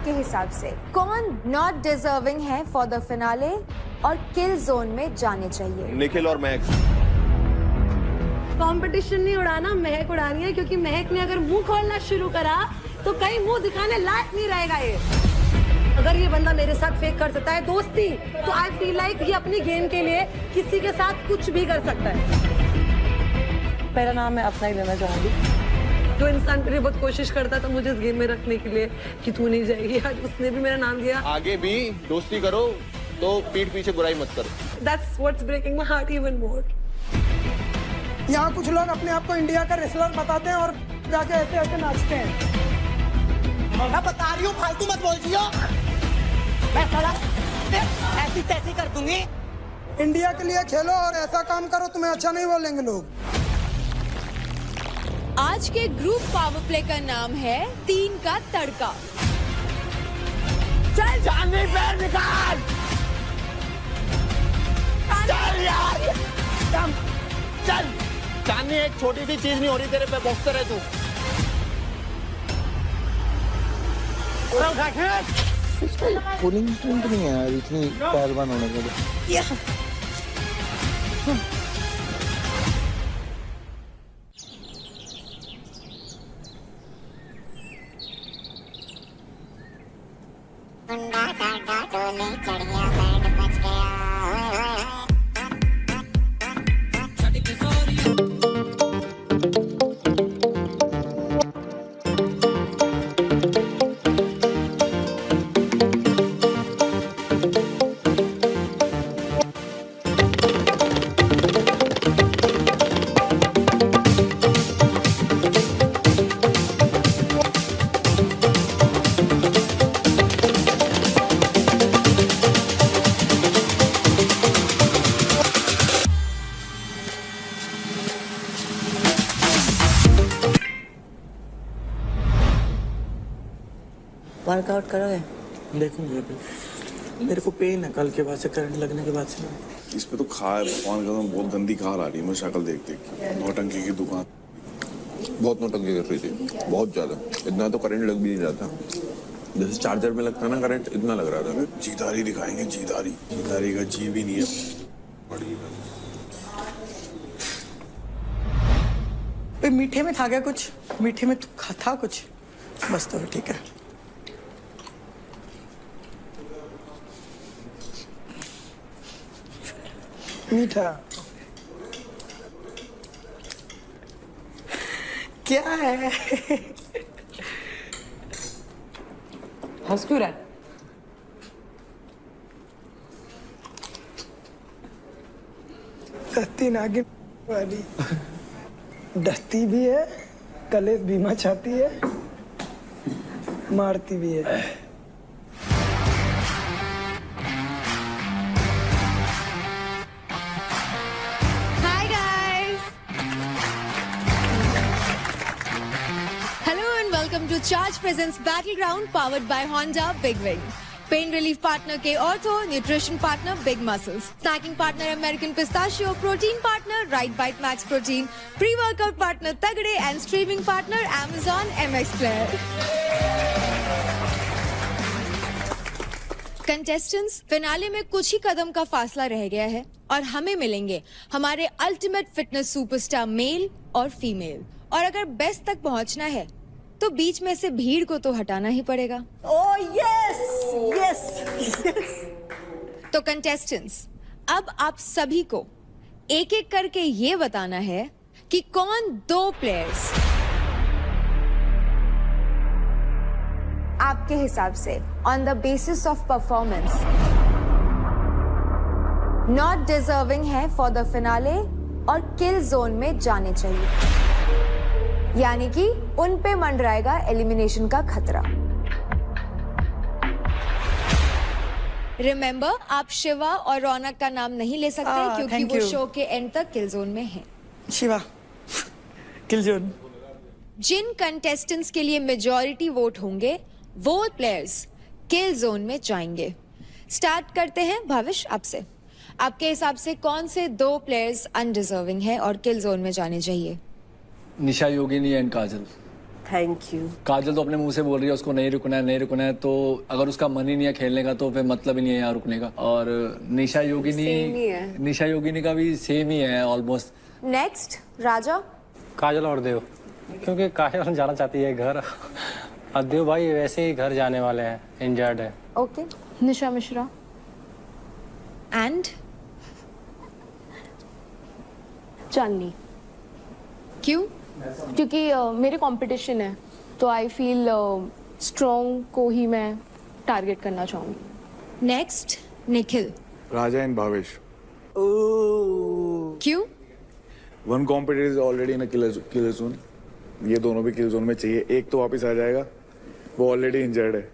आपके हिसाब से कौन नॉट डिजर्विंग है फॉर द फिनाले और किल जोन में जाने चाहिए? निखिल और महक। कंपटीशन नहीं उड़ाना, महक उड़ानी है, क्योंकि महक ने अगर मुंह खोलना शुरू करा तो कहीं मुंह दिखाने लायक नहीं रहेगा ये। अगर ये बंदा मेरे साथ फेक कर सकता है दोस्ती, तो आई फील लाइक ये अपनी गेम के लिए किसी के साथ कुछ भी कर सकता है। मेरा नाम मैं अपना ही लेना चाहूंगी। जो इंसान मेरी बहुत कोशिश करता था मुझे इस गेम में रखने के लिए कि तू नहीं जाएगी, आज उसने भी मेरा नाम दिया। आगे भी दोस्ती करो तो पीठ पीछे बुराई मत करो। That's what's breaking my heart even more. यहाँ कुछ लोग अपने आप को इंडिया का रेसलर बताते हैं और जाके ऐसे ऐसे नाचते हैं। मैं बता रही हूँ, फालतू मत बोल जियो। मैं साला ऐसी तैसी कर दूंगी। इंडिया के लिए खेलो और ऐसा काम करो, तुम्हें अच्छा नहीं बोलेंगे लोग। आज के ग्रुप पावर प्ले का नाम है 3 का तड़का। चल जाने पैर निकाल। चल यार, चल। चांदनी एक छोटी सी चीज नहीं हो रही तेरे पे, बॉक्सर है तू। पुलिंग स्ट्रेंथ नहीं है यार इतनी पहलवान होने के लिए। वर्कआउट करोगे? देखूंगी अभी। मेरे को पेन है कल के बाद से, करंट लगने के बाद से। इस पे तो खार भगवान का बहुत गंदी खार आ रही है। मैं शक्ल देख देख के। नौटंकी की दुकान बहुत नौटंकी कर रही थी, बहुत ज्यादा। इतना तो करंट लग भी नहीं रहा था, जैसे चार्जर में लगता ना करंट, इतना लग रहा था। जीदारी दिखाएंगे, जीदारी। जीदारी का जी भी नहीं है। मीठे में था क्या कुछ? मीठे में था कुछ? बस तो ठीक है। मीठा क्या है? हंस क्यों रहा है? दस्ती नागिन वाली डसती भी है, कलेश भी मचाती है, मारती भी है। Hi guys. Hello and welcome to Charge Presents Battleground powered by Honda Big Wing. Pain relief partner K Ortho, nutrition partner Big Muscles, snacking partner American Pistachio, protein partner Right Bite Max Protein, pre-workout partner Tagde and streaming partner Amazon MX Player. Contestants, finale में कुछ ही कदम का फासला रह गया है और हमें मिलेंगे हमारे अल्टीमेट फिटनेस सुपरस्टार मेल और फीमेल। और अगर बेस्ट तक पहुंचना है तो बीच में से भीड़ को तो हटाना ही पड़ेगा। Oh yes, yes, yes. तो कंटेस्टेंट्स, अब आप सभी को एक एक करके ये बताना है कि कौन 2 प्लेयर्स आपके हिसाब से on the basis of performance not deserving है फॉर द फिनाले और किल जोन में जाने चाहिए, यानी कि उन पे मंडराएगा एलिमिनेशन का खतरा। रिमेंबर, आप शिवा और रौनक का नाम नहीं ले सकते क्योंकि thank वो you. शो के एंड तक किल जोन में हैं। शिवा किल जोन। जिन कंटेस्टेंट्स के लिए मेजॉरिटी वोट होंगे वो प्लेयर्स किल जोन में जाएंगे। स्टार्ट करते हैं भविष्य आपसे। आपके हिसाब से कौन से 2 प्लेयर्स अनडिजर्विंग है और किल जोन में जाने चाहिए? Nisha Yogini and Kajal. Thank you. Kajal तो अपने मुंह से बोल रही है उसको नहीं रुकना है, नहीं रुकना है, तो अगर उसका मन ही नहीं है खेलने का तो फिर मतलब ही नहीं है यहाँ रुकने का। और निशा योगिनी का भी सेम ही है ऑलमोस्ट। नेक्स्ट राजा। काजल और देव, क्योंकि काजल जाना चाहती है घर और देव भाई वैसे ही घर जाने वाले हैं, इंजर्ड है। ओके निशा मिश्रा एंड चांदनी। क्यों? क्योंकि मेरे कंपटीशन है तो आई फील स्ट्रॉन्ग को ही मैं टारगेट करना चाहूँगी। नेक्स्ट निखिल। राजा एंड भावेश। क्यों? One competitor is already in killer zone, ये दोनों भी किल जोन में चाहिए। एक तो वापस आ जाएगा, वो ऑलरेडी इंजर्ड है।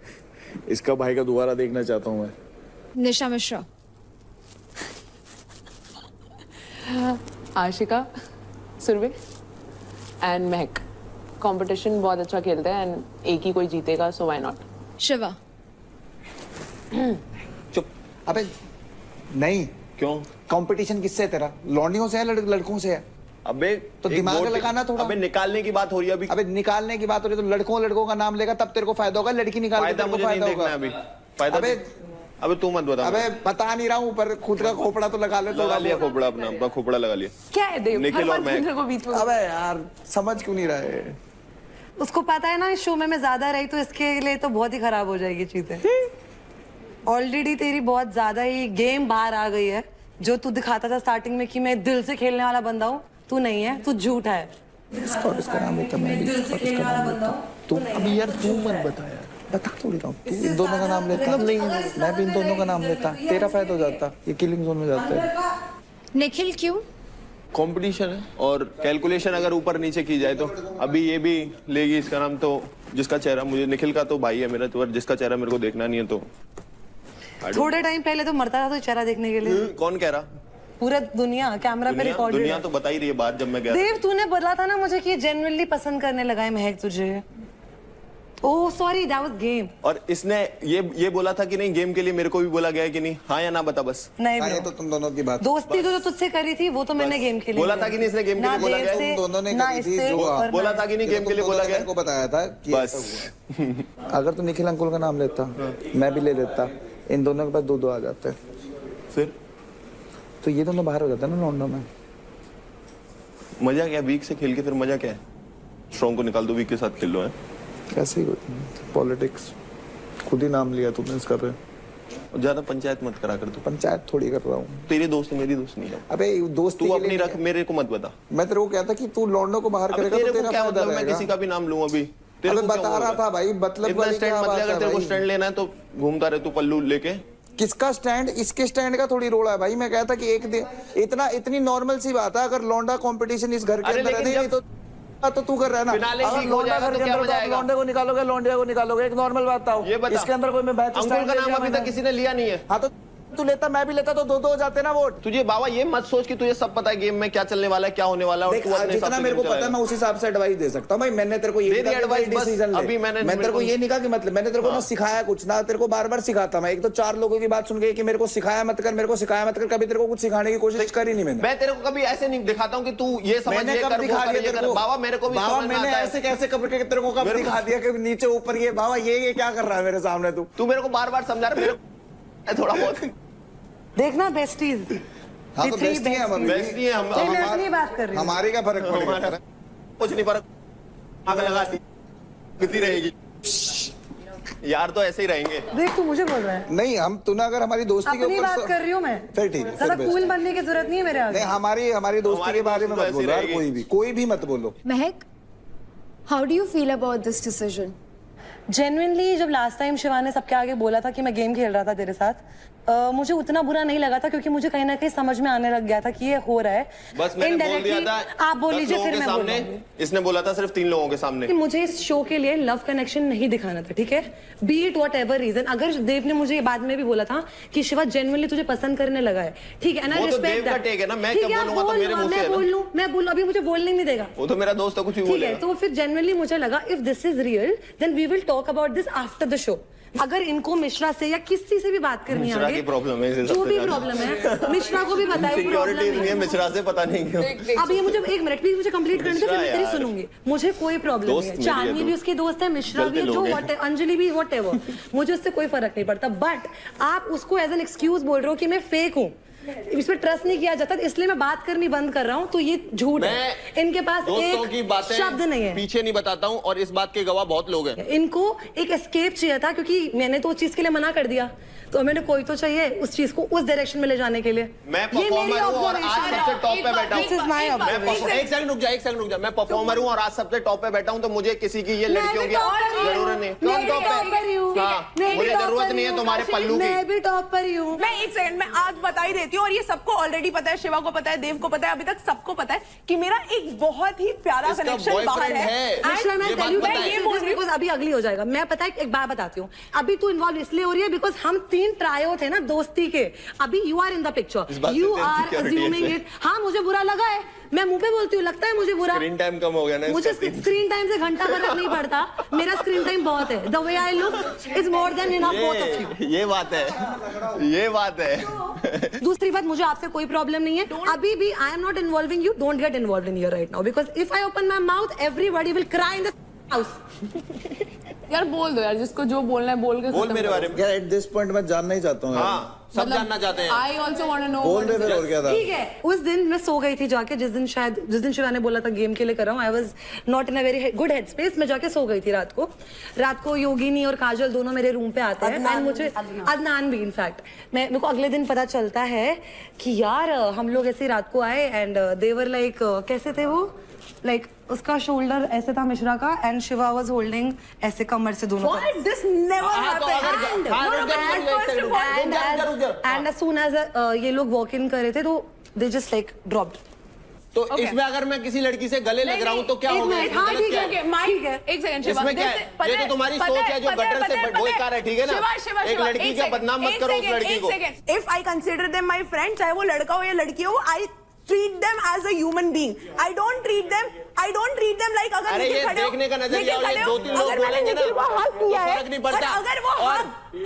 इसका भाई का दोबारा देखना चाहता हूँ मैं। निशा Mishra. Ashika, Surabhi and Mahak competition बहुत अच्छा खेलते हैं एंड एक ही कोई जीतेगा, सो व्हाई नॉट। शिवा। चुप। अबे नहीं, क्यों? कंपटीशन किससे है तेरा? लौंडियों से है, लड़कों से है? अबे तो दिमाग लगाना थोड़ा। अबे निकालने की बात हो रही है अभी। अबे निकालने की बात हो रही है तो लड़कों का नाम लेगा तब तेरे को फायदा होगा। लड़की निकाल के तेरे को फायदा होगा अभी। फायदा अबे तू मत बता। अबे बता नहीं रहा हूँ, पर खुद का खोपड़ा तो लगा ले। लगा लिया खोपड़ा, अपना खोपड़ा लगा लिया। क्या है देव? निखिल और मैं। अबे यार समझ क्यों नहीं रहे? उसको पता है ना इस शो में मैं ज्यादा रही तो इसके लिए तो बहुत ही खराब हो जाएगी चीजें। ऑलरेडी तेरी बहुत ज्यादा ही गेम बाहर आ गई है। जो तू दिखाता था स्टार्टिंग में कि मैं दिल से खेलने वाला बंदा हूँ, तू नहीं है, तू झूठा है। इसका नाम लेता मैं भी दिल से खेलने वाला बंदा हूँ। तू अभी यार तू मत बता यार, बता थोड़ी रहा हूँ। तू इन दोनों का नाम लेता नहीं, मैं भी इन दोनों का नाम लेता, तेरा फायदा हो जाता। ये किलिंग जोन में जाता है। निखिल क्यों? कंपटीशन है और कैलकुलेशन अगर ऊपर नीचे की जाए तो अभी ये भी लेगी इसका नाम, तो जिसका चेहरा मुझे, निखिल का तो भाई है मेरा, तो जिसका चेहरा मेरे को देखना नहीं है तो थोड़े टाइम पहले तो मरता था तो चेहरा देखने के लिए। कौन कह रहा? पूरा दुनिया कैमरा पे रिकॉर्ड। दुनिया तो बता ही रही है बात। जब मैं गया देव तूने बोला था ना मुझे कि जेन्युइनली पसंद करने लगा है महक तुझे। Oh sorry, that was game. और इसने ये बोला था कि नहीं गेम के लिए मेरे को भी बोला गया है कि नहीं? हाँ या ना बता बस। नहीं ये तो तुम दोनों की बात। दोस्ती तो जो तुझसे करी थी वो तो मैंने गेम के लिए बोला था कि नहीं? इसने गेम के लिए बोला गया है? तुम दोनों ने करी थी जो बोला था कि नहीं गेम के लिए बोला गया? को बताया था कि बस। अगर तू निखिल अंकुल का नाम लेता, मैं भी ले लेता, इन दोनों के पास दो आ जाते, फिर तो ये दोनों बाहर हो जाता ना लॉन्डो में। मजा क्या वीक से खेल के? फिर मजा क्या है? स्ट्रॉन्ग को निकाल दो, वीक के साथ खेल लो। है कैसे पॉलिटिक्स? खुद ही नाम लिया तुमने इसका पे। ज्यादा पंचायत मत करा कर। तू पंचायत थोड़ी कर रहा हूँ। तेरी दोस्त है, मेरी दोस्त नहीं है। अबे दोस्त तू अपनी रख, मेरे को मत बता। मैं तेरे को कहता कि तू लॉन्डो को बाहर करेगा तो तेरा फायदा रहेगा। मैं किसी का भी नाम लूं अभी? तेरे को बता रहा था भाई, मतलब इतना स्टैंड मत ले। अगर तेरे को स्टैंड लेना है तो घूमता रहे तू पल्लू लेके। किसका स्टैंड? इसके स्टैंड का थोड़ी रोड़ा है भाई। मैं कहता कि एक दिन इतनी नॉर्मल सी बात है, अगर लौंडा कंपटीशन इस घर के अंदर है तो तू कर रहा है ना। अगर लौंडा घर के अंदर आप लौंडे को निकालोगे, लौंडिया को निकालोगे, एक नॉर्मल बात था। इसके अंदर कोई मैं बैच अंकुल का नाम अभी तक किसी ने लिया नहीं है। हाँ तो तू लेता, मैं भी लेता, तो दो हो जाते ना वोट। तुझे बाबा ये मत सोच कि तुझे सब पता है गेम में क्या चलने वाला है, क्या होने वाला है। जितना मेरे को पता है मैं उस हिसाब से एडवाइस दे सकता हूँ भाई। मैंने तेरे को ये डिसीजन अभी मैं तेरे को ये नहीं कहा कि मतलब मैंने तेरे को ना सिखाया कुछ ना, तेरे को बार बार सिखाता मैं। एक तो 4 लोगों की बात सुन के कि मेरे को सिखाया मत कर, मेरे को सिखाया मत कर, कभी तेरे को कुछ सिखाने की कोशिश करी नहीं मैंने। मैं तेरे को कभी ऐसे नहीं दिखाता हूँ कि तू ये समझ मैंने कब दिखा दिया तेरे को? बाबा मेरे को भी मैंने ऐसे कैसे करके तेरे को कब दिखा दिया कि नीचे ऊपर ये बाबा ये क्या कर रहा है मेरे सामने? तू मेरे को बार बार समझा रहा है थोड़ा बहुत। देखना बेस्टीज। हाँ तो बेस्टी है हम। बेस्टी है हम। हमारी बात कर रही हूँ। हमारी क्या फर्क पड़ेगा? कुछ नहीं फर्क। आग लगाती कितनी रहेगी यार, तो ऐसे ही रहेंगे। देख तू मुझे बोल रहा है। नहीं हम तूने अगर हमारी दोस्ती के अपनी बात कर रही हूँ मैं। फिर ठीक है, ज्यादा कूल बनने की जरूरत नहीं है मेरे आगे। नहीं हमारी दोस्ती के बारे में मत बोलो यार, कोई भी मत बोलो। महक, how do you feel about this decision? Genuinely जब लास्ट टाइम शिवा ने सबके आगे बोला था कि मैं गेम खेल रहा था तेरे साथ, मुझे उतना बुरा नहीं लगा था, क्योंकि मुझे कहीं ना कहीं समझ में आने लग गया था कि ये हो रहा है। बस मैंने बोल दिया था। आप बोल लीजिए फिर मैं बोलूंगी। इसने बोला था सिर्फ 3 लोगों के सामने। मुझे इस शो के लिए लव कनेक्शन नहीं दिखाना था, ठीक है? Be it whatever reason. अगर देव ने मुझे बाद में भी बोला था कि शिवा जेन्युइनली तुझे पसंद करने लगा है, ठीक है, मैं बोलूं, अभी मुझे बोलने नहीं देगा। वो तो मेरा दोस्त है, कुछ भी बोलेगा। तो फिर जेन्युइनली मुझे लगा if this is real then we will talk about this after the show. अगर इनको मिश्रा से या किसी से भी बात करनी है आगे की प्रॉब्लम है, जो भी प्रॉब्लम है मिश्रा को भी बताए सिक्योरिटी नहीं है मिश्रा से, पता नहीं क्यों। अब ये मुझे एक मिनट प्लीज मुझे कंप्लीट करने दो, फिर मैं तेरी सुनूंगी। मुझे कोई प्रॉब्लम नहीं है, चांदनी भी उसकी दोस्त है, मिश्रा भी, जो अंजलि भी, व्हाटएवर, मुझे उससे कोई फर्क नहीं पड़ता। बट आप उसको एज एन एक्सक्यूज बोल रहे हो कि मैं फेक हूँ, इस पर ट्रस्ट नहीं किया जाता, इसलिए मैं बात करनी बंद कर रहा हूँ, तो ये झूठ है। इनके पास एक शब्द नहीं है, पीछे नहीं बताता हूँ, और इस बात के गवाह बहुत लोग हैं। इनको एक एस्केप चाहिए था, क्योंकि मैंने तो उस चीज के लिए मना कर दिया, तो मैंने कोई तो चाहिए उस चीज को उस डायरेक्शन में ले जाने के लिए। मैं परफॉर्मर हूँ और आज सबसे टॉप पे बैठा हूँ। एक सेकंड रुक जा, मैं परफॉर्मर हूँ और आज सबसे टॉप पे बैठा हूँ, तो मुझे किसी की ये लड़कियों की जरूरत नहीं। कौन टॉप पे? मुझे जरूरत नहीं है तुम्हारे पल्लू की। मैं भी टॉप पर ही हूँ। मैं एक सेकंड में आज बता ही देती हूँ, और ये सबको ऑलरेडी पता है, शिवा को पता है, देव को पता है, अभी तक सबको पता है कि मेरा एक बहुत ही प्यारा कनेक्शन बाहर है। अभी अगली हो जाएगा। मैं पता है एक बात बताती हूँ, अभी तू इन्वॉल्व इसलिए हो रही है बिकॉज हम 3 ट्रायो थे ना दोस्ती के, अभी you are in the picture, you are assuming it. हाँ मुझे बुरा लगा है, मैं मुंह पे बोलती हूँ, लगता है मुझे बुरा। स्क्रीन टाइम कम हो गया ना, मुझे स्क्रीन टाइम से घंटा फर्क नहीं पड़ता, मेरा स्क्रीन टाइम बहुत है। The way I look is more than enough both of you. ये बात है, ये बात है। दूसरी बात, मुझे आपसे कोई प्रॉब्लम नहीं है, अभी भी I am not involving you, don't get involved in here right now, because if I open my mouth everybody will cry in the house. यार बोल दो यार, जिसको जो बोलना है बोल के बोल मेरे बारे में। यार एट दिस पॉइंट मैं जानना ही चाहता हूँ। हाँ सब जानना चाहते हैं। I also want to know. बोल दे फिर, और क्या था? ठीक है, उस दिन मैं सो गई थी जाके, जिस दिन शिवा ने बोला था गेम के लिए कर रहा हूँ, I was not in a very good head space, मैं जाके सो गई थी रात को योगिनी और काजल दोनों मेरे रूम पे आते हैं, एंड मुझे अदनान भी इनफैक्ट, मेरे को अगले दिन पता चलता है कि यार हम लोग ऐसे रात को आए एंड दे वर लाइक, कैसे थे वो, लाइक उसका शोल्डर ऐसे था मिश्रा का, एंड शिवा वाज होल्डिंग ऐसे कमर से दोनों तरफ। What? This never happened. And as soon as ये लोग वॉक इन कर रहे थे, तो दे जस्ट लाइक ड्रॉप्ड। तो इसमें अगर मैं किसी लड़की से गले लग रहा हूँ तो क्या होगा? हाँ ठीक है, एक सेकंड शिवा, इसमें क्या है? ये तो तुम्हारी सोच है जो गटर से बेकार है, ठीक है ना? एक लड़की का बदनाम मत करो उस लड़की को। If I consider them my friend, चाहे वो लड़का हो या लड़की हो, I treat them as a human being. I don't treat them like अगर अरे ये देखने का नजरिया, ये 2-3 लोग बोलेंगे ना, फर्क नहीं पड़ता।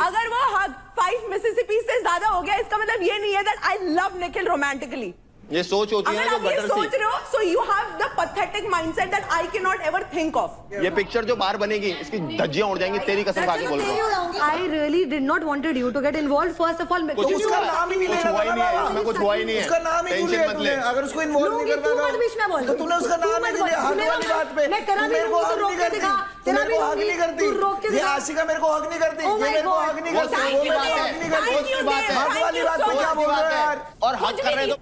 अगर वो हग 5 मिसिसिपी से ज्यादा हो गया, इसका मतलब ये नहीं है that I love Nikhil romantically. ये सोच होती है ना जो गटर सी। सोच रहे हो, so you have the pathetic mindset that I cannot ever think of. ये पिक्चर जो बाहर बनेगी, इसकी धज्जियां उड़ जाएंगी, तेरी कसम खा के बोल रहा हूँ। I really did not wanted you to get involved. First of all, उसका नाम ही नहीं लेना था बाबा। उसमें कुछ हुआ ही नहीं है। उसका नाम ही क्यों लिया तूने? अगर उसको इन्वॉल्व नहीं करना था, तो तूने उसका नाम ही नहीं लिया। हक वाली बात पे मेरे को हक नहीं करती, तू मेरे को हक नहीं करती, ये आशिका मेरे को हक नहीं करती, ये मेरे को हक नहीं करती, वो मेरे को हक नहीं करती। हक वाली बात पे क्या बोल रहे हो यार? और हक कर रहे तो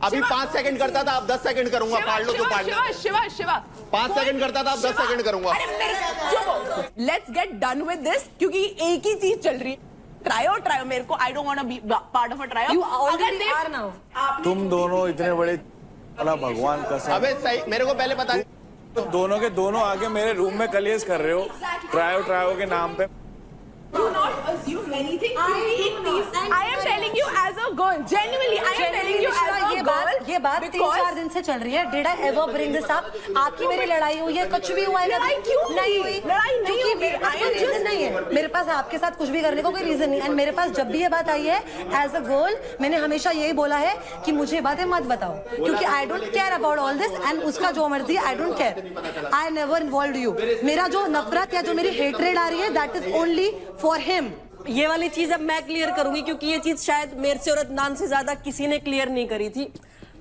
अभी 5 सेकंड करता था, अब 10 सेकंड करूंगा। पाड़ लो तो पाड़ लो। शिवा 5 सेकंड करता था, अब 10 सेकंड करूंगा। Let's get done with this, क्योंकि एक ही चीज चल रही है। ट्रायो मेरे को, I don't want to be part of a trio. You already are now. तुम दोनों इतने बड़े भगवान कसम। अबे सही, मेरे को पहले पता तो दोनों के दोनों आगे मेरे रूम में कलेश कर रहे हो ट्रायो के नाम पे। Do not assume anything. I am telling you as a girl. Genuinely, I am telling you as a girl. ये बात 3-4 दिन से चल रही है. Did I ever bring this up? आपकी मेरी लड़ाई हुई है, कुछ भी हुआ है? लड़ाई क्यों नहीं हुई? लड़ाई नहीं हुई. मेरे पास कोई रीजन नहीं है. मेरे पास आपके साथ कुछ भी करने को कोई रीजन नहीं. एंड मेरे पास जब भी ये बात आई है, एज अ गर्ल मैंने हमेशा यही बोला है कि मुझे ये बातें मत बताओ, क्योंकि I don't care about all this. And उसका जो मर्जी, I don't care. I never involve you. मेरा जो नफरत या जो मेरी हेटरेड आ रही है, that is only for him. ये वाली चीज अब मैं क्लियर करूंगी, क्योंकि ये चीज शायद मेरे से और अदनान से ज्यादा किसी ने क्लियर नहीं करी थी.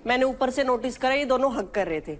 मैंने ऊपर से नोटिस करा, ये दोनों हक कर रहे थे.